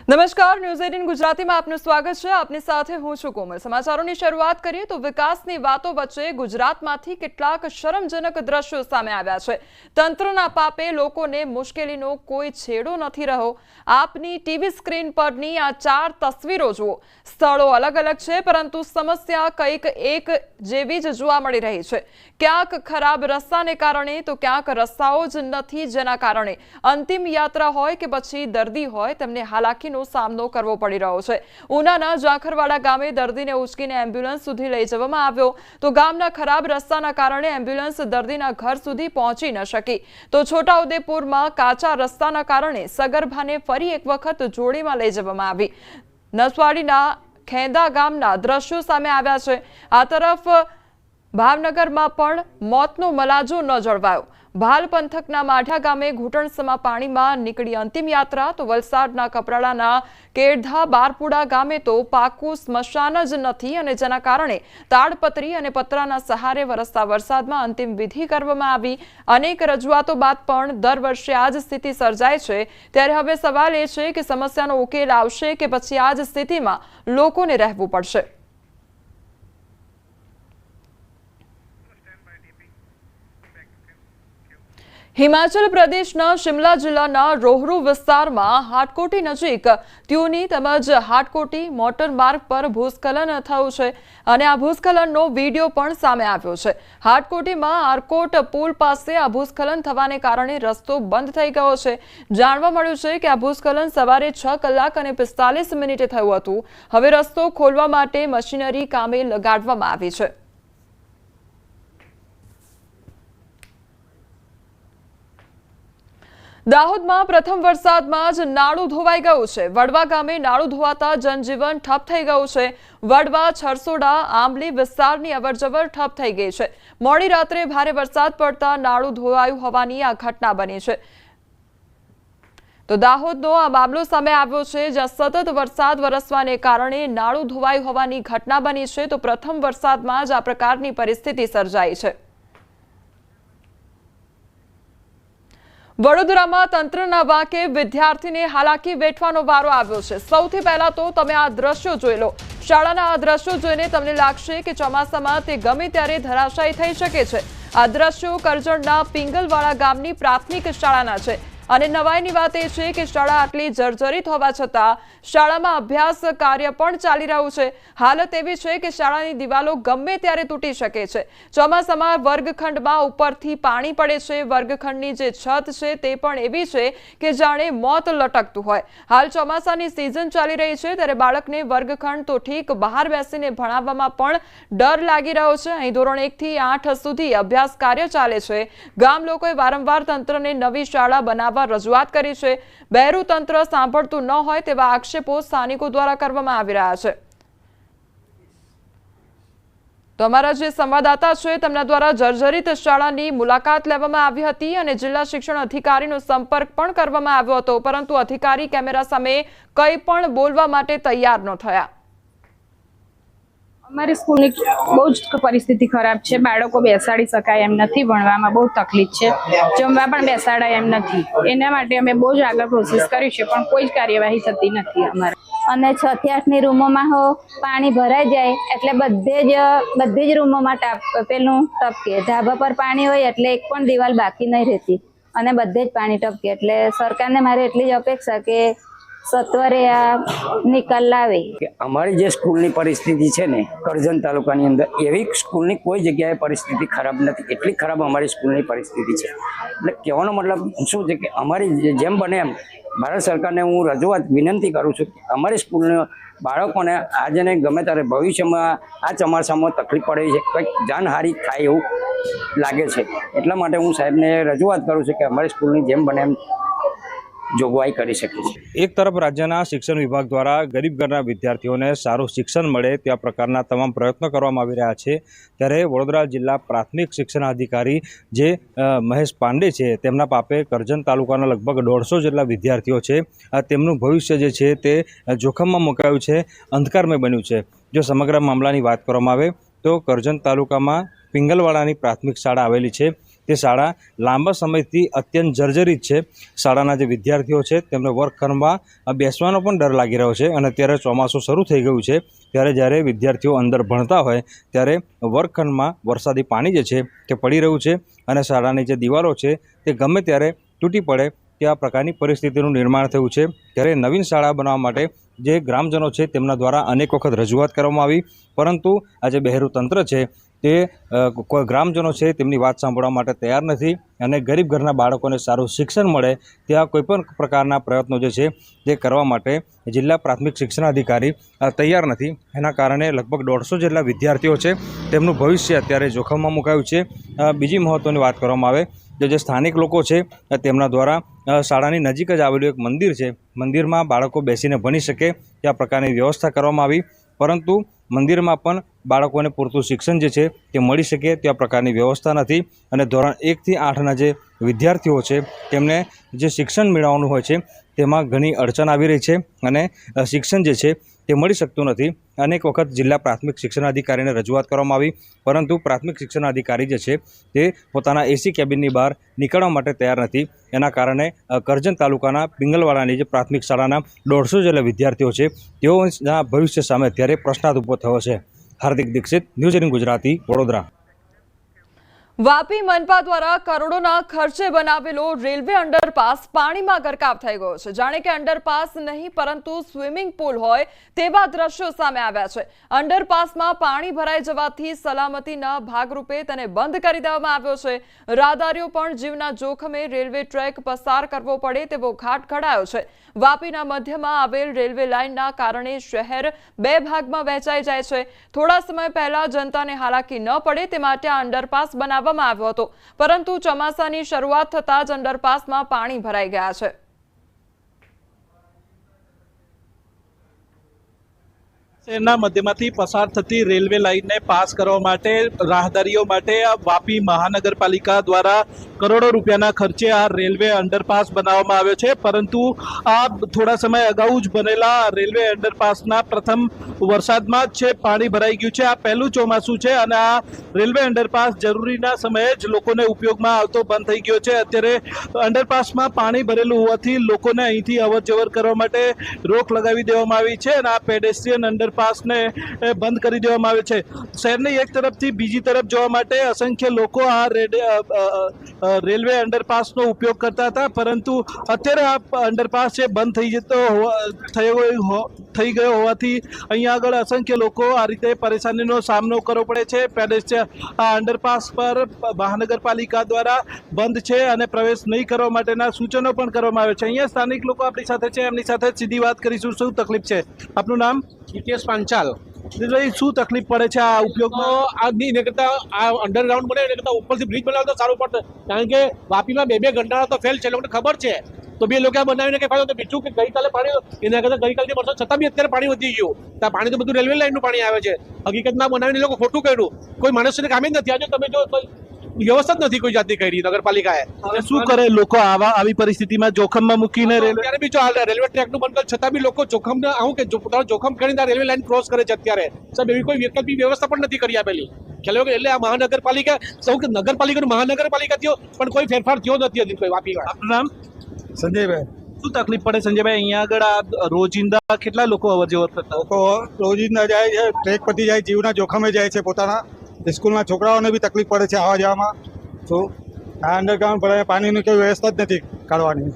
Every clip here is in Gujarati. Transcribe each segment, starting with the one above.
નમસ્કાર, ન્યૂઝ 18 ગુજરાતીમાં આપનું સ્વાગત છે। આપની સાથે હું છું કોમલ। સમાચારોની શરૂઆત કરીએ તો વિકાસની વાતો વચ્ચે ગુજરાતમાંથી કેટલાક શરમજનક દ્રશ્યો સામે આવ્યા છે। તંત્રના પાપે લોકોને મુશ્કેલીનો કોઈ છેડો નથી રહ્યો। આપની ટીવી સ્ક્રીન પરની આ 4 તસવીરો જુઓ। સ્થળો અલગ અલગ છે, પરંતુ સમસ્યા કંઈક એક જેવી જ જોવા મળી રહી છે। ક્યાંક ખરાબ રસ્તાને કારણે તો ક્યાંક રસ્તાઓ જ નથી, જેના કારણે અંતિમ યાત્રા હોય કે પછી દર્દી હોય તેમને હાલાકી સામનો કરવો પડી રહ્યો છે। ઉનાના જાખરવાડા ગામે દર્દીને ઉચકીને એમ્બ્યુલન્સ સુધી લઈ જવામાં આવ્યો, તો ગામના ખરાબ રસ્તાના કારણે એમ્બ્યુલન્સ દર્દીના ઘર સુધી પહોંચી ન શકી। તો છોટાઉદેપુરમાં કાચા રસ્તાના કારણે સગર્ભાને ફરી એક વખત જોડીમાં લઈ જવામાં આવી। નસવાડીના ખેંદા ગામના દ્રશ્યો સામે આવ્યા છે। આ તરફ ભાવનગરમાં પણ મોતનો મલાજો ન જળવાયો। ભાલ પંથકના માઢા ગામે ઘૂંટણસમા પાણીમાં નીકળી અંતિમ યાત્રા, તો વલસાડના કપરાડાના કેડધા બારપુડા ગામે તો પાકું સ્મશાન જ નથી, અને જેના કારણે તાડપત્રી અને પતરાના સહારે વરસતા વરસાદમાં અંતિમ વિધિ કરવામાં આવી। અનેક રજૂઆતો બાદ પણ દર વર્ષે આ જ સ્થિતિ સર્જાય છે, ત્યારે હવે સવાલ એ છે કે સમસ્યાનો ઉકેલ આવશે કે પછી આ જ સ્થિતિમાં લોકોને રહેવું પડશે। हिमाचल प्रदेशना शिमला जिल्लाना रोहरू विस्तारमां हाटकोटी नजीक त्यूनी તેમજ हाटकोटी मोटर मार्ग पर भूस्खलन थयुं छे અને આ ભૂસ્ખલનનો વિડીયો પણ સામે આવ્યો છે। હાટકોટીમાં આરકોટ પુલ પાસે આ ભૂસ્ખલન થવાને કારણે રસ્તો બંધ થઈ ગયો છે। જાણવા મળ્યું છે કે આ ભૂસ્ખલન સવારે 6 કલાક અને 45 મિનિટે થયું હતું। હવે રસ્તો ખોલવા માટે મશીનરી કામે લગાડવામાં આવી છે। દાહોદમાં પ્રથમ વરસાદમાં જ નાળું ધોવાઈ ગયું છે। વડવા ગામે નાળું ધોવાતા જનજીવન ઠપ થઈ ગયું છે। વડવા, છરસોડા, આંબલી વિસ્તારની અવરજવર ઠપ થઈ ગઈ છે। મોડી રાત્રે ભારે વરસાદ પડતા નાળું ધોવાયું હોવાની આ ઘટના બની છે। તો દાહોદનો આ મામલો સામે આવ્યો છે, જ્યાં સતત વરસાદ વરસવાને કારણે નાળું ધોવાયું હોવાની ઘટના બની છે। તો પ્રથમ વરસાદમાં જ આ પ્રકારની પરિસ્થિતિ સર્જાઈ છે। વડોદરામાં તંત્રના વાંકે વિદ્યાર્થીને હાલાકી વેઠવાનો વારો આવ્યો છે। સૌથી પહેલા તો તમે આ દ્રશ્યો જોઈ લો। શાળાના આ દ્રશ્યો જોઈને તમને લાગશે કે ચોમાસામાં તે ગમે ત્યારે ધરાશાયી થઈ શકે છે। આ દ્રશ્યો કરજણના પિંગલવાડા ગામની પ્રાથમિક શાળાના છે, અને નવાઈની વાત એ છે કે શાળા આટલી જર્જરિત હોવા છતાં શાળામાં અભ્યાસ કાર્ય પણ ચાલી રહ્યું છે। હાલત એવી છે કે શાળાની દિવાલો ગમે ત્યારે તૂટી શકે છે। ચોમાસામાં વર્ગખંડમાં ઉપરથી પાણી પડે છે। વર્ગખંડની જે છત છે તે પણ એવી છે કે જાણે મોત લટકતું હોય। હાલ ચોમાસાની સિઝન ચાલી રહી છે, ત્યારે બાળકને વર્ગખંડ તો ઠીક, બહાર બેસીને ભણાવવામાં પણ ડર લાગી રહ્યો છે। અહીં ધોરણ 1 થી 8 સુધી અભ્યાસ કાર્ય ચાલે છે। ગામ લોકોએ વારંવાર તંત્રને નવી શાળા બનાવવા રજૂઆત કરી છે। બહેરું તંત્ર સાંભળતું ન હોય તેવા આક્ષેપો સ્થાનિકો દ્વારા કરવામાં આવી રહ્યા છે। તો અમારા જે સંવાદદાતા છે તેમના દ્વારા જર્જરિત શાળાની મુલાકાત લેવામાં આવી હતી અને જિલ્લા શિક્ષણ અધિકારીનો સંપર્ક પણ કરવામાં આવ્યો હતો, પરંતુ અધિકારી કેમેરા સામે કંઈ પણ બોલવા માટે તૈયાર ન થયા। અમારી સ્કૂલની બહુ જ પરિસ્થિતિ ખરાબ છે। બાળકો બેસાડી શકાય એમ નથી, ભણવામાં બહુ તકલીફ છે, જમવા પણ બેસાડાય એમ નથી। એના માટે અમે બહુ જ આગળ પ્રોસેસ કરી છે, પણ કોઈ જ કાર્યવાહી થતી નથી અમારે। અને 6 થી 8 ની રૂમોમાં પાણી ભરાઈ જાય એટલે બધી જ રૂમોમાં પેલું ટપકે। ધાબા પર પાણી હોય એટલે એક પણ દિવાલ બાકી નહીં રહેતી, અને બધે જ પાણી ટપકે। એટલે સરકારને મારે એટલી જ અપેક્ષા કે સત્વરે આ નિકાલ લાવે। અમારી જે સ્કૂલની પરિસ્થિતિ છે ને, કરજણ તાલુકાની અંદર એવી સ્કૂલની કોઈ જગ્યાએ પરિસ્થિતિ ખરાબ નથી, એટલી ખરાબ અમારી સ્કૂલની પરિસ્થિતિ છે। એટલે કહેવાનો મતલબ શું છે કે અમારી જેમ બને એમ ભારત સરકારને હું રજૂઆત વિનંતી કરું છું કે અમારી સ્કૂલના બાળકોને આજે ને ગમે ત્યારે ભવિષ્યમાં આ ચોમાસામાં તકલીફ પડે છે, કંઈક જાનહાનિ થાય એવું લાગે છે। એટલા માટે હું સાહેબને રજૂઆત કરું છું કે અમારી સ્કૂલની જેમ બને એમ જોગવાઈ કરી શકે છે। એક તરફ રાજ્યના શિક્ષણ વિભાગ દ્વારા ગરીબ ઘરના વિદ્યાર્થીઓને સારું શિક્ષણ મળે તે પ્રકારના તમામ પ્રયત્નો કરવામાં આવી રહ્યા છે, ત્યારે વડોદરા જિલ્લા પ્રાથમિક શિક્ષણ અધિકારી જે મહેશ પાંડે છે તેમના પાપે કરજણ તાલુકાના લગભગ 150 જેટલા વિદ્યાર્થીઓ છે, તેમનું ભવિષ્ય જે છે તે જોખમમાં મુકાયું છે, અંધકારમય બન્યું છે। જો સમગ્ર મામલાની વાત કરવામાં આવે તો કરજણ તાલુકામાં પિંગલવાડાની પ્રાથમિક શાળા આવેલી છે, તે શાળા લાંબા સમયથી અત્યંત જર્જરિત છે. શાળાના જે વિદ્યાર્થીઓ છે તેમને વર્ગખંડમાં બેસવાનો પણ ડર લાગી રહ્યો છે અને અત્યારે ચોમાસું શરૂ થઈ ગયું છે ત્યારે જ્યારે વિદ્યાર્થીઓ અંદર ભણતા હોય ત્યારે વર્ગખંડમાં વરસાદી પાણી જે છે તે પડી રહ્યું છે અને શાળાની જે દિવાલો છે તે ગમે ત્યારે તૂટી પડે ત્યાં પ્રકારની પરિસ્થિતિનું નિર્માણ થયું છે. ત્યારે નવીન શાળા બનાવવા માટે જે ગ્રામજનો છે તેમના દ્વારા અનેક વખત રજૂઆત કરવામાં આવી, પરંતુ આ જે બહેરું તંત્ર છે તે કોઈ ગ્રામજનો છે તેમની વાત સાંભળવા માટે તૈયાર નથી અને ગરીબ ઘરના બાળકોને સારું શિક્ષણ મળે ત્યાં કોઈપણ પ્રકારના પ્રયત્નો જે છે તે કરવા માટે જિલ્લા પ્રાથમિક શિક્ષણાધિકારી તૈયાર નથી. એના કારણે લગભગ 150 જેટલા વિદ્યાર્થીઓ છે તેમનું ભવિષ્ય અત્યારે જોખમમાં મુકાયું છે. બીજી મહત્ત્વની વાત કરવામાં આવે તો જે સ્થાનિક લોકો છે તેમના દ્વારા શાળાની નજીક જ આવેલું એક મંદિર છે, મંદિરમાં બાળકો બેસીને ભણી શકે ત્યાં પ્રકારની વ્યવસ્થા કરવામાં આવી, પરંતુ મંદિરમાં પણ બાળકોને પૂરતું શિક્ષણ જે છે તે મળી શકે ત્યાં પ્રકારની વ્યવસ્થા નથી અને ધોરણ 1 થી 8ના જે વિદ્યાર્થીઓ છે તેમને જે શિક્ષણ મેળવવાનું હોય છે તેમાં ઘણી અડચણ આવી રહી છે અને શિક્ષણ જે છે તે મળી શકતું નથી. અનેક વખત જિલ્લા પ્રાથમિક શિક્ષણાધિકારીને રજૂઆત કરવામાં આવી, પરંતુ પ્રાથમિક શિક્ષણાધિકારી જે છે તે પોતાના એસી કેબિનની બહાર નીકળવા માટે તૈયાર નથી. એના કારણે કરજણ તાલુકાના પિંગલવાડાની જે પ્રાથમિક શાળાના 150 જેટલા વિદ્યાર્થીઓ છે તેઓના ભવિષ્ય સામે અત્યારે પ્રશ્નાર્થ ઊભો થયો છે. હાર્દિક દીક્ષિત, ન્યૂઝ 18 ગુજરાતી, વડોદરા. વાપી મનપા દ્વારા કરોડોના ખર્ચે બનાવેલો રેલવે અંડરપાસ પાણીમાં ગરકાવ થઈ ગયો છે. જાણે કે અંડરપાસ નહીં પરંતુ સ્વિમિંગ પુલ હોય તેવા દ્રશ્યો સામે આવ્યા છે. અંડરપાસમાં પાણી ભરાઈ જવાથી સલામતીના ભાગરૂપે તેને બંધ કરી દેવામાં આવ્યો છે. રાહદારીઓ પણ જીવના જોખમે રેલવે ટ્રેક પસાર કરવો પડે તેવો ઘાટ ઘડાયો છે. વાપીના મધ્યમાં આવેલ રેલવે લાઇનના કારણે શહેર 2 ભાગમાં વહેંચાઈ જાય છે. થોડા સમય પહેલા જનતાને હાલાકી ન પડે તે માટે આ અંડરપાસ બનાવવામાં આવ્યો હતો, પરંતુ ચોમાસાની શરૂઆત થતાં જ અંડરપાસમાં પાણી ભરાઈ ગયા છે. શહેરના મધ્યમાંથી પસાર થતી રેલવે લાઇનને પાસ કરવા માટે રાહદારીઓ માટે વાપી મહાનગરપાલિકા દ્વારા કરોડો રૂપિયાના ખર્ચે આ રેલવે અંડરપાસ બનાવવામાં આવ્યો છે, પરંતુ આ થોડા સમય અગાઉ જ બનેલા રેલવે અંડરપાસના પ્રથમ વરસાદમાં જ છે પાણી ભરાઈ ગયું છે. આ પહેલું ચોમાસું છે અને આ રેલવે અંડરપાસ જરૂરીના સમયે જ લોકોને ઉપયોગમાં આવતો બંધ થઈ ગયો છે. અત્યારે અંડરપાસમાં પાણી ભરેલું હોવાથી લોકોને અહીંથી અવર જવર કરવા માટે રોક લગાવી દેવામાં આવી છે અને આ પેડેસ્ટ્રીયન અંડરપાસને બંધ કરી દેવામાં આવે છે. શહેરની એક તરફથી બીજી તરફ જવા માટે અસંખ્ય લોકો આ રેલવે અંડરપાસનો ઉપયોગ કરતા હતા, પરંતુ અત્યારે આ અંડરપાસ છે બંધ થઈ ગયો હોવાથી અહીંયા આગળ અસંખ્ય લોકો આ રીતે પરેશાનીનો સામનો કરવો પડે છે. પેડેસ્ટ્રીયન આ અંડરપાસ પર મહાનગરપાલિકા દ્વારા બંધ છે અને પ્રવેશ નહીં કરવા માટેના સૂચનો પણ કરવામાં આવે છે. અહીંયા સ્થાનિક લોકો આપણી સાથે છે, એમની સાથે સીધી વાત કરીશું. શું તકલીફ છે? આપનું નામ? જીટીએસ પાંચાલ. શું તકલીફ પડે છે આ ઉપયોગમાં? આજની એને કરતાં આ અંડરગ્રાઉન્ડ બને એને કરતાં ઉપરથી બ્રિજ બનાવે તો સારું પડશે, કારણ કે વાપીમાં 2 ઘંટાના તો ફેલ છે, લોકોને ખબર છે. તો બી લોકો બનાવીને કંઈ ફાયદો? બીજું કે ગઈકાલે પાણી એના કરતાં ગઈકાલથી વરસાદ છતાં બી અત્યારે પાણી વધી ગયું. ત્યાં પાણી તો બધું રેલવે લાઇનનું પાણી આવે છે. હકીકતમાં બનાવીને લોકો ખોટું કર્યું, કોઈ માણસને કામે જ નથી. આજે તમે જો વ્યવસ્થા જ નથી કોઈ જાતની કરી નગરપાલિકાએ. શું કરે લોકો આવી પરિસ્થિતિમાં જોખમમાં મૂકીને અત્યારે બી જો રેલવે ટ્રેકનું બંધ છતાં બી લોકો જોખમ આવું કે પોતાનું જોખમ કરીને આ રેલવે લાઇન ક્રોસ કરે છે અત્યારે. સાહેબ એવી કોઈ વૈકલ્પિક વ્યવસ્થા પણ નથી કરી આપેલી. ખ્યાલ એટલે આ મહાનગરપાલિકા સૌ નગરપાલિકાનું મહાનગરપાલિકા થયો પણ કોઈ ફેરફાર થયો નથી હજી કોઈ વાપીમાં. આપનું નામ? સંજયભાઈ. શું તકલીફ પડે સંજયભાઈ? અહીંયા આગળ આ રોજિંદા કેટલા લોકો અવર જવર કરતા? લોકો રોજિંદા જાય છે, ટ્રેક પરથી જાય, જીવના જોખમે જાય છે. પોતાના સ્કૂલના છોકરાઓને બી તકલીફ પડે છે આવવા જવામાં. તો આ અંડરગ્રાઉન્ડ ભરાય પાણીની કોઈ વ્યવસ્થા જ નથી કાઢવાની.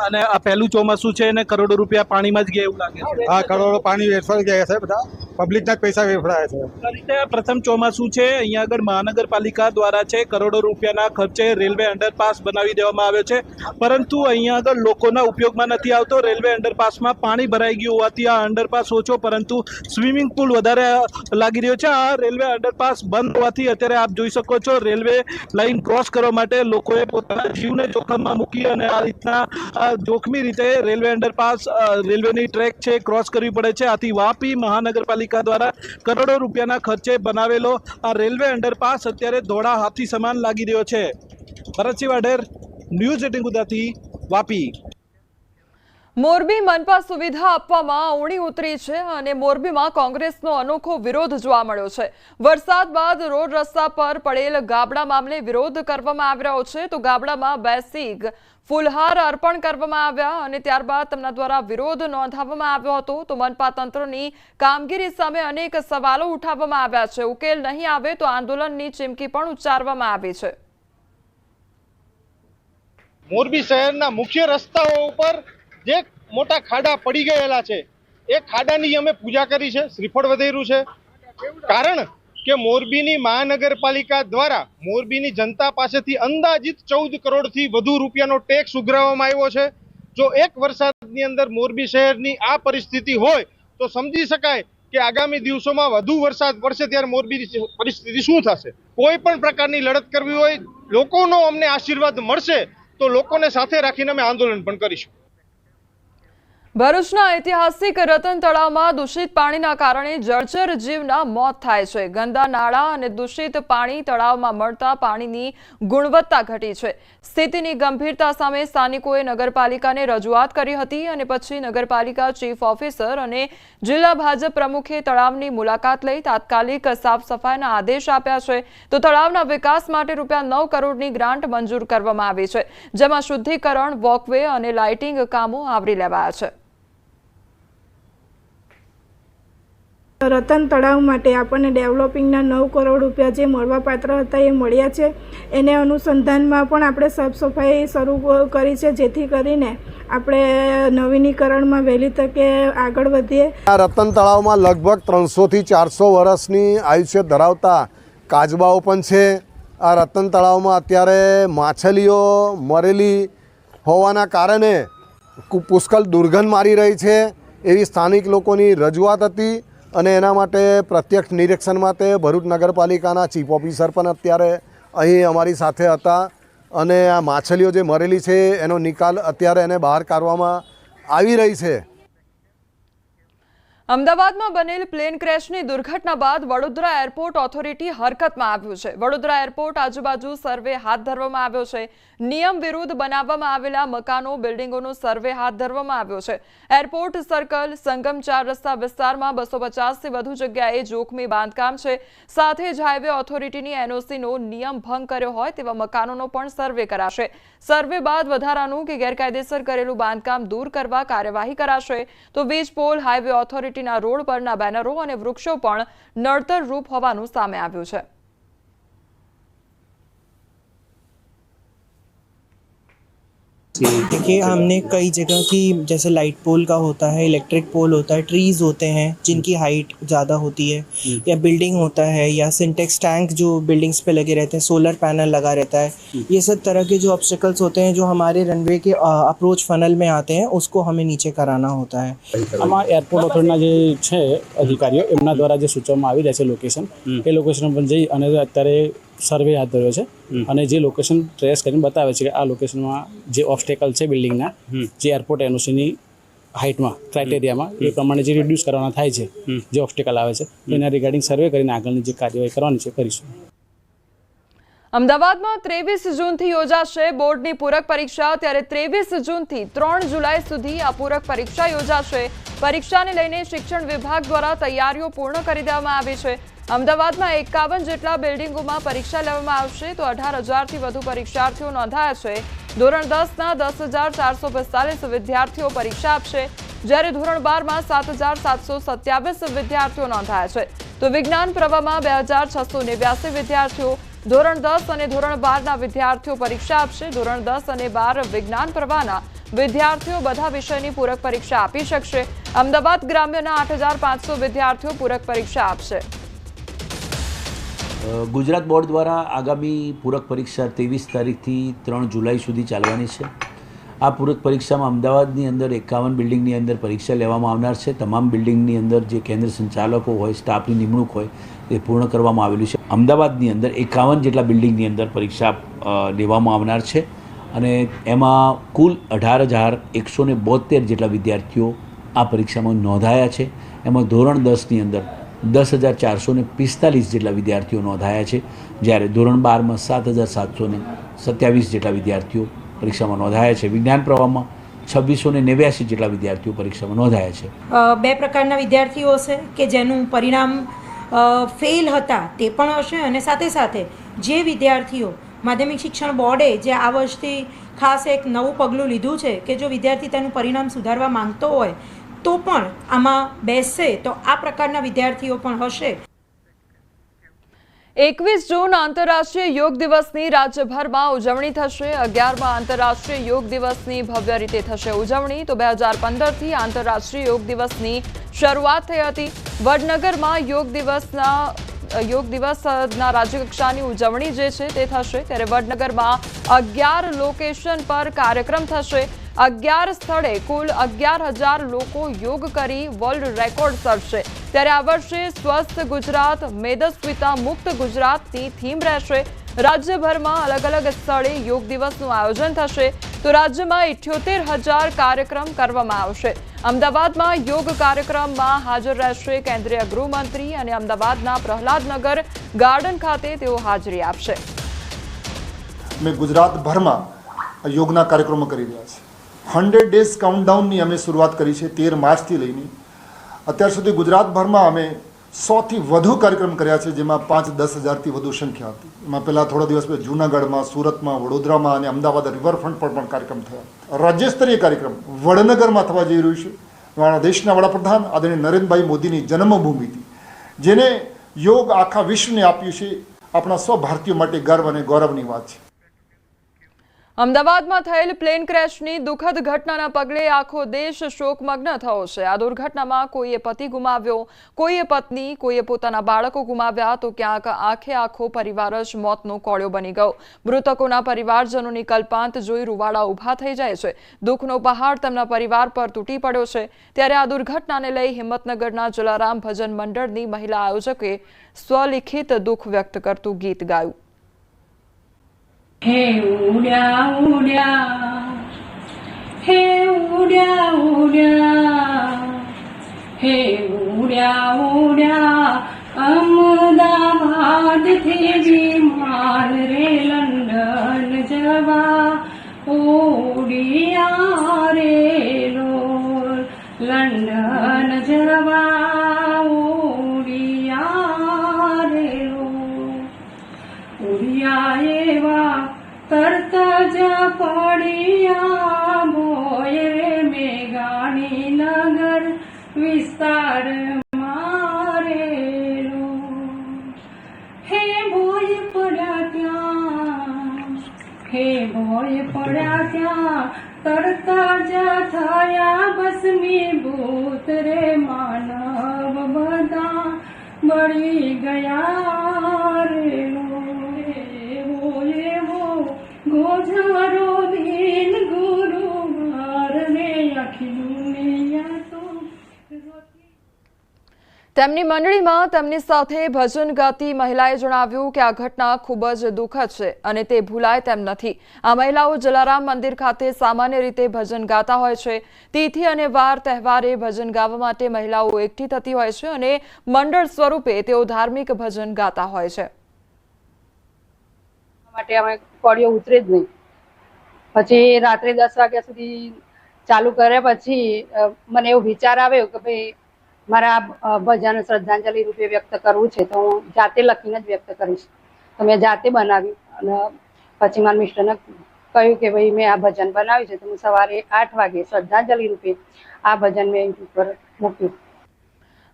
અને આ પહેલું ચોમાસું છે અને કરોડો રૂપિયા પાણીમાં જ ગયા એવું લાગે છે. હા, કરોડો પાણી વેડફાઈ ગયા છે, બધા પબ્લિકના જ પૈસા વેડફાયા છે. આ રીતે પ્રથમ ચોમાસું છે, અહીંયા આગળ મહાનગરપાલિકા દ્વારા છે કરોડો રૂપિયાના ખર્ચે રેલવે અંડરપાસ બનાવી દેવામાં આવ્યો છે, પરંતુ અહીંયા આગળ લોકોના ઉપયોગમાં નથી આવતો. રેલવે અંડરપાસમાં પાણી ભરાઈ ગયું હોવાથી આ અંડરપાસ ઓછો, પરંતુ સ્વિમિંગ પુલ વધારે લાગી રહ્યો છે. આ રેલવે અંડરપાસ બંધ હોવાથી અત્યારે આપ જોઈ શકો છો રેલવે લાઇન ક્રોસ કરવા માટે લોકોએ પોતાના જીવને જોખમમાં મૂકી અને આ રીતના જોખમી રીતે રેલવે અંડરપાસ રેલવેની ટ્રેક છે ક્રોસ કરવી પડે છે. આથી વાપી મહાનગરપાલિકા દ્વારા કરોડો રૂપિયાના ખર્ચે બનાવેલો આ રેલવે અંડરપાસ અત્યારે ધોળા હાથી સમાન લાગી રહ્યો છે. ભરતસિંહ વાઢેર, ન્યૂઝ 18 ગુજરાતી, વાપી. મોરબી મનપા સુવિધા આપવામાં ઊણી ઉતરી છે અને મોરબીમાં કોંગ્રેસનો અનોખો વિરોધ જોવા મળ્યો છે. વરસાદ બાદ રોડ રસ્તા પર પડેલ ગાબડા મામલે વિરોધ કરવામાં આવી રહ્યો છે. તો ગાબડામાં બેસી ફૂલહાર અર્પણ કરવામાં આવ્યા અને ત્યારબાદ તેમના દ્વારા વિરોધ નોંધાવવામાં આવ્યો હતો. તો મનપા તંત્રની કામગીરી સામે અનેક સવાલો ઉઠાવવામાં આવ્યા છે. ઉકેલ નહીં આવે તો આંદોલનની ચીમકી પણ ઉચ્ચારવામાં આવી છે. મોરબી શહેરના મુખ્ય રસ્તાઓ ઉપર જે મોટા ખાડા પડી ગયેલા છે એ ખાડાની અમે પૂજા કરી છે, શ્રીફળ વધેરું છે. કારણ કે મોરબીની મહાનગરપાલિકા દ્વારા મોરબીની જનતા પાસેથી અંદાજિત 14 કરોડથી વધુ રૂપિયાનો ટેક્સ ઉઘરાવવામાં આવ્યો છે. જો એક વરસાદની અંદર મોરબી શહેરની આ પરિસ્થિતિ હોય તો સમજી શકાય કે આગામી દિવસોમાં વધુ વરસાદ પડશે ત્યારે મોરબીની પરિસ્થિતિ શું થશે. કોઈ પણ પ્રકારની લડત કરવી હોય, લોકોનો અમને આશીર્વાદ મળશે તો લોકોને સાથે રાખીને અમે આંદોલન પણ કરીશું. ભરૂચના ઐતિહાસિક રતન તળાવમાં દૂષિત પાણીના કારણે જળચર જીવના મોત થાય છે. ગંદા નાળા અને દૂષિત પાણી તળાવમાં મળતા પાણીની ગુણવત્તા ઘટી છે. સ્થિતિની ગંભીરતા સામે સ્થાનિકોએ નગરપાલિકાને રજૂઆત કરી હતી અને પછી નગરપાલિકા ચીફ ઓફિસર અને જિલ્લા ભાજપ પ્રમુખે તળાવની મુલાકાત લઈ તાત્કાલિક સાફ સફાઈના આદેશ આપ્યા છે. તો તળાવના વિકાસ માટે ₹9 કરોડની ગ્રાન્ટ મંજૂર કરવામાં આવી છે, જેમાં શુદ્ધિકરણ, વોકવે અને લાઇટિંગ કામો આવરી લેવાયા છે. રતન તળાવ માટે આપણને ડેવલપિંગના 9 કરોડ રૂપિયા જે મળવાપાત્ર હતા એ મળ્યા છે. એને અનુસંધાનમાં પણ આપણે સાફ સફાઈ શરૂ કરી છે, જેથી કરીને આપણે નવીનીકરણમાં વહેલી તકે આગળ વધીએ. આ રતન તળાવમાં લગભગ 300 થી 400 વર્ષની આયુષ્ય ધરાવતા કાચબાઓ પણ છે. આ રતન તળાવમાં અત્યારે માછલીઓ મરેલી હોવાના કારણે પુષ્કળ દુર્ગંધ મારી રહી છે એવી સ્થાનિક લોકોની રજૂઆત હતી અને એના માટે પ્રત્યક્ષ નિરીક્ષણ માટે ભરૂચ નગરપાલિકાના ચીફ ઓફિસર પણ અત્યારે અહીં અમારી સાથે હતા અને આ માછલીઓ જે મરેલી છે એનો નિકાલ અત્યારે એને બહાર કાઢવામાં આવી રહી છે. અમદાવાદમાં બનેલ પ્લેન ક્રેશની દુર્ઘટના બાદ વડોદરા એરપોર્ટ ઓથોરિટી હરકતમાં આવ્યું છે. વડોદરા એરપોર્ટ આજુબાજુ સર્વે હાથ ધરવામાં આવ્યો છે. નિયમ વિરુદ્ધ બનાવવામાં આવેલા મકાનો, બિલ્ડિંગોનો સર્વે હાથ ધરવામાં આવ્યો છે. એરપોર્ટ સર્કલ, સંગમ 4 રસ્તા વિસ્તારમાં 250થી વધુ જગ્યાએ જોખમી બાંધકામ છે. સાથે જ હાઈવે ઓથોરિટીની એનઓસીનો નિયમ ભંગ કર્યો હોય તેવા મકાનોનો પણ સર્વે કરાશે. સર્વે બાદ વધારાનું કે ગેરકાયદેસર કરેલું બાંધકામ દૂર કરવા કાર્યવાહી કરાશે. તો વીજ પોલ, હાઈવે ઓથોરિટી રોડ પરના બેનરો અને વૃક્ષો પણ નડતર રૂપ હોવાનું સામે આવ્યું છે. देखिए, हमने कई जगह की जैसे लाइट पोल का होता है, इलेक्ट्रिक पोल होता है, ट्रीज होते हैं जिनकी हाइट ज़्यादा होती है, या बिल्डिंग होता है, या सिंटेक्स टैंक जो बिल्डिंग्स पे लगे रहते हैं, सोलर पैनल लगा रहता है. ये सब तरह के जो ऑब्स्टिकल्स होते हैं जो हमारे रनवे के अप्रोच फनल में आते हैं, उसको हमें नीचे कराना होता है. આમાં એરપોર્ટ ઓથોરિટીના જે છે અધિકારીઓ એમના દ્વારા જે સૂચવવામાં આવી રહ્યા છે લોકેશન, એ લોકેશન પર જઈ અને અત્યારે સર્વે હાથ ધર્યો છે અને જે લોકેશન ટ્રેસ કરીને બતાવે છે કે આ લોકેશનમાં જે ઓબ્સ્ટેકલ છે બિલ્ડિંગના, જે એરપોર્ટ એનઓસીની હાઇટમાં ક્રાઇટેરિયામાં એ પ્રમાણે જે રિડ્યુસ કરવાના થાય છે, જે ઓબ્સ્ટેકલ આવે છે એના રિગાર્ડિંગ સર્વે કરીને આગળની જે કાર્યવાહી કરવાની છે કરીશું. અમદાવાદમાં 23 જૂનથી યોજાશે બોર્ડની પૂરક પરીક્ષા. ત્યારે 23 જૂનથી 3 જુલાઈ સુધી આ પૂરક પરીક્ષા યોજાશે. પરીક્ષાને લઈને શિક્ષણ વિભાગ દ્વારા તૈયારીઓ પૂર્ણ કરી દેવામાં આવી છે. અમદાવાદમાં 51 જેટલા બિલ્ડિંગોમાં પરીક્ષા લેવામાં આવશે. તો 18,000થી વધુ પરીક્ષાર્થીઓ નોંધાયા છે. ધોરણ 10ના 10,445 વિદ્યાર્થીઓ પરીક્ષા આપશે, જ્યારે ધોરણ 12માં 7,727 વિદ્યાર્થીઓ નોંધાયા છે. તો વિજ્ઞાન પ્રવાહમાં 2,689 વિદ્યાર્થીઓ, ધોરણ 10 અને ધોરણ 12ના વિદ્યાર્થીઓ પરીક્ષા આપશે. ધોરણ 10 અને 12 વિજ્ઞાન પ્રવાહના વિદ્યાર્થીઓ બધા વિષયની પૂરક પરીક્ષા આપી શકશે. અમદાવાદ ગ્રામ્યના 8,500 વિદ્યાર્થીઓ પૂરક પરીક્ષા આપશે. ગુજરાત બોર્ડ દ્વારા આગામી પૂરક પરીક્ષા 23 તારીખથી 3 જુલાઈ સુધી ચાલવાની છે. આ પૂરક પરીક્ષામાં અમદાવાદની અંદર 51 બિલ્ડિંગની અંદર પરીક્ષા લેવામાં આવનાર છે. તમામ બિલ્ડિંગની અંદર જે કેન્દ્ર સંચાલકો હોય, સ્ટાફની નિમણૂક હોય એ પૂર્ણ કરવામાં આવેલું છે. અમદાવાદની અંદર 51 જેટલા બિલ્ડિંગની અંદર પરીક્ષા લેવામાં આવનાર છે અને એમાં કુલ 18,172 જેટલા વિદ્યાર્થીઓ આ પરીક્ષામાં નોંધાયા છે. એમાં ધોરણ 10ની અંદર 10,445 જેટલા વિદ્યાર્થીઓ નોંધાયા છે, જ્યારે ધોરણ 12માં 7,727 જેટલા વિદ્યાર્થીઓ પરીક્ષામાં નોંધાયા છે. વિજ્ઞાન પ્રવાહમાં 2689 જેટલા વિદ્યાર્થીઓ પરીક્ષામાં નોંધાયા છે. બે પ્રકારના વિદ્યાર્થીઓ હશે કે જેનું પરિણામ ફેલ હતા તે પણ હશે, અને સાથે સાથે જે વિદ્યાર્થીઓ માધ્યમિક શિક્ષણ બોર્ડે જે આ વર્ષથી ખાસ એક નવું પગલું લીધું છે કે જો વિદ્યાર્થી તેનું પરિણામ સુધારવા માંગતો હોય તો પણ આમાં બેસશે, તો આ પ્રકારના વિદ્યાર્થીઓ પણ હશે. 21 જૂન આંતરરાષ્ટ્રીય યોગ દિવસની રાજ્યભરમાં ઉજવણી થશે. 11મા આંતરરાષ્ટ્રીય યોગ દિવસની ભવ્ય રીતે થશે ઉજવણી. તો 2015થી આંતરરાષ્ટ્રીય યોગ દિવસની શરૂઆત થઈ હતી. વડનગરમાં યોગ દિવસના રાજ્યકક્ષાની ઉજવણી જે છે તે થશે. ત્યારે વડનગરમાં 11 લોકેશન પર કાર્યક્રમ થશે. 11 સ્થળે કુલ 11,000 લોકો યોગ કરી વર્લ્ડ રેકોર્ડ સર્જશે. ત્યારે આ વર્ષે સ્વસ્થ ગુજરાત, મેદસ્વીતા મુક્ત ગુજરાતની થીમ રહેશે. રાજ્યભરમાં અલગ અલગ સ્થળે યોગ દિવસનું આયોજન થશે. તો રાજ્યમાં 78,000 કાર્યક્રમ કરવામાં આવશે. અમદાવાદમાં યોગ કાર્યક્રમમાં હાજર રહેશે કેન્દ્રીય ગૃહમંત્રી અને અમદાવાદના પ્રહલાદનગર ગાર્ડન ખાતે તેઓ હાજરી આપશે. અમે ગુજરાતભરમાં યોગના કાર્યક્રમો કરી રહ્યા છીએ. 100 ડેઝ કાઉન્ટડાઉનની અમે શરૂઆત કરી છે 13 માર્ચથી લઈને અત્યાર સુધી. ગુજરાતભરમાં અમે 100થી વધુ કાર્યક્રમ કર્યા છે, જેમાં 5-10 હજારથી વધુ સંખ્યા હતી. એમાં પહેલાં થોડા દિવસ પહેલાં જૂનાગઢમાં, સુરતમાં, વડોદરામાં અને અમદાવાદ રિવરફ્રન્ટ પર પણ કાર્યક્રમ થયા. રાજ્યસ્તરીય કાર્યક્રમ વડનગરમાં થવા જઈ રહ્યું છે. અમારા દેશના વડાપ્રધાન આદરણીય નરેન્દ્રભાઈ મોદીની જન્મભૂમિથી જેને યોગ આખા વિશ્વને આપ્યું છે, આપણા સૌ ભારતીયો માટે ગર્વ અને ગૌરવની વાત છે. અમદાવાદમાં થયેલ પ્લેન ક્રેશની દુઃખદ ઘટનાના પગલે આખો દેશ શોકમગ્ન થયો છે. આ દુર્ઘટનામાં કોઈએ પતિ ગુમાવ્યો, કોઈએ પત્ની, કોઈએ પોતાના બાળકો ગુમાવ્યા, તો ક્યાંક આખો પરિવાર જ મોતનો કોળિયો બની ગયો. મૃતકોના પરિવારજનોની કલ્પાંત જોઈ રૂવાડા ઊભા થઈ જાય છે. દુઃખનો પહાડ તેમના પરિવાર પર તૂટી પડ્યો છે. ત્યારે આ દુર્ઘટનાને લઈ હિંમતનગરના જલારામ ભજન મંડળની મહિલા આયોજકે સ્વલિખિત દુઃખ વ્યક્ત કરતું ગીત ગાયું. હે ઉડ્યા ઉડ્યા, હે ઉડ્યા ઉડ્યા, હે ઉડ્યા ઉડ્યા, અમદાવાદથી વિમાન રે લંડન જવા ઉડિયા રે લોલ, લંડન જવા ઉડિયા રે લોલ. ઉડિયા એવા તરત જ પડ્યા ભોય રે મેઘાણીનગર વિસ્તાર મારેલો. હે ભોય પડ્યા ત્યાં, હે ભોય પડ્યા ત્યાં, તરત જ થયા ભસ્મીભૂત રે માનવ બધા બળી ગયા રેલો. ગોઝારો દિન ગુરુવાર ને આખી દુનિયા તો. તેમની મંડળીમાં તેમની સાથે ભજન ગાતી મહિલાએ જણાવ્યું કે આ ઘટના ખૂબ જ દુઃખદ છે અને તે ભૂલાય તેમ નથી. આ મહિલાઓ જલારામ મંદિર ખાતે સામાન્ય રીતે ભજન ગાતા હોય છે. તિથિ અને વાર તહેવારે ભજન ગાવા માટે મહિલાઓ એકઠી થતી હોય છે અને મંડળ સ્વરૂપે તેઓ ધાર્મિક ભજન ગાતા હોય છે. માટે અમે કોડિયો ઉતરે જ નહીં. પછી રાત્રે 10 વાગ્યા સુધી ચાલુ કરે. પછી મને એવો વિચાર આવ્યો કે ભાઈ મારા ભજન શ્રદ્ધાંજલિ રૂપે વ્યક્ત કરવું છે, તો હું જાતે લખીને જ વ્યક્ત કરીશ. તો મેં જાતે બનાવી અને પછી મારા મિસ્ટરને કહ્યું કે ભાઈ મેં આ ભજન બનાવ્યું છે, તો હું સવારે 8 વાગે શ્રદ્ધાંજલિ રૂપે આ ભજન મેં યુટ્યુબ પર મૂક્યું.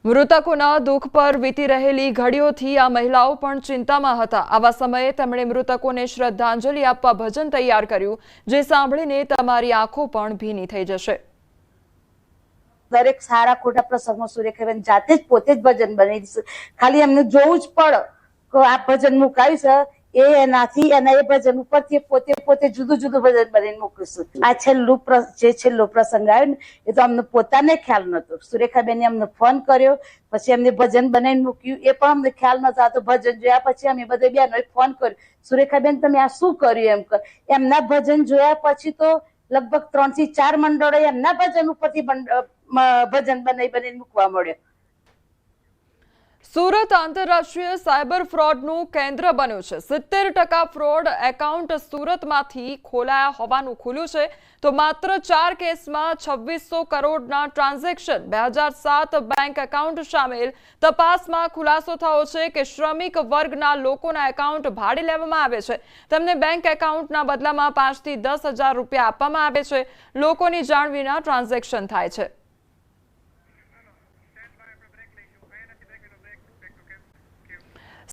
મૃતકોના દુઃખ પર વીતી રહેલી ઘડીઓથી આ મહિલાઓ પણ ચિંતામાં હતા. આવા સમયે તેમણે મૃતકોને શ્રદ્ધાંજલિ આપવા ભજન તૈયાર કર્યું, જે સાંભળીને તમારી આંખો પણ ભીની થઈ જશે. દરેક સારા ખોટા પ્રસંગમાં સુરેખાબેન જાતે જ પોતે જ ભજન બનાવી દઈશું. ખાલી એમને જોવું જ પડે કે આ ભજન મુકાયું છે, એ એનાથી એના એ ભજન ઉપરથી પોતે જુદું જુદું ભજન બનાવીને મૂકીશું. આ છેલ્લો પ્રસંગ આવ્યો ને, એ તો અમને પોતાને ખ્યાલ નતો. સુરેખાબેને અમને ફોન કર્યો, પછી એમને ભજન બનાવીને મૂક્યું, એ પણ અમને ખ્યાલ નતો. આ તો ભજન જોયા પછી અમે બધે બહેનોએ ફોન કર્યો, સુરેખાબેન તમે આ શું કર્યું એમ કર. એમના ભજન જોયા પછી તો લગભગ 3 થી 4 મંડળો એમના ભજન ઉપરથી ભજન બનાવીને મૂકવા મળ્યો. સુરત આંતરરાષ્ટ્રીય સાયબર ફ્રોડનું કેન્દ્ર બન્યું છે। 70% ફ્રોડ એકાઉન્ટ સુરતમાંથી ખોલાયા હોવાનું ખુલ્યું છે, તો માત્ર 4 કેસમાં 2600 કરોડના ટ્રાન્ઝેક્શન, 2007 બેંક એકાઉન્ટ સામેલ। તપાસમાં ખુલાસો થયો છે કે શ્રમિક વર્ગના લોકોના એકાઉન્ટ ભાડે લેવામાં આવે છે, તેમને બેંક એકાઉન્ટના બદલામાં 5 થી 10 હજાર રૂપિયા આપવામાં આવે છે। લોકોની જાણ વિના ટ્રાન્ઝેક્શન થાય છે।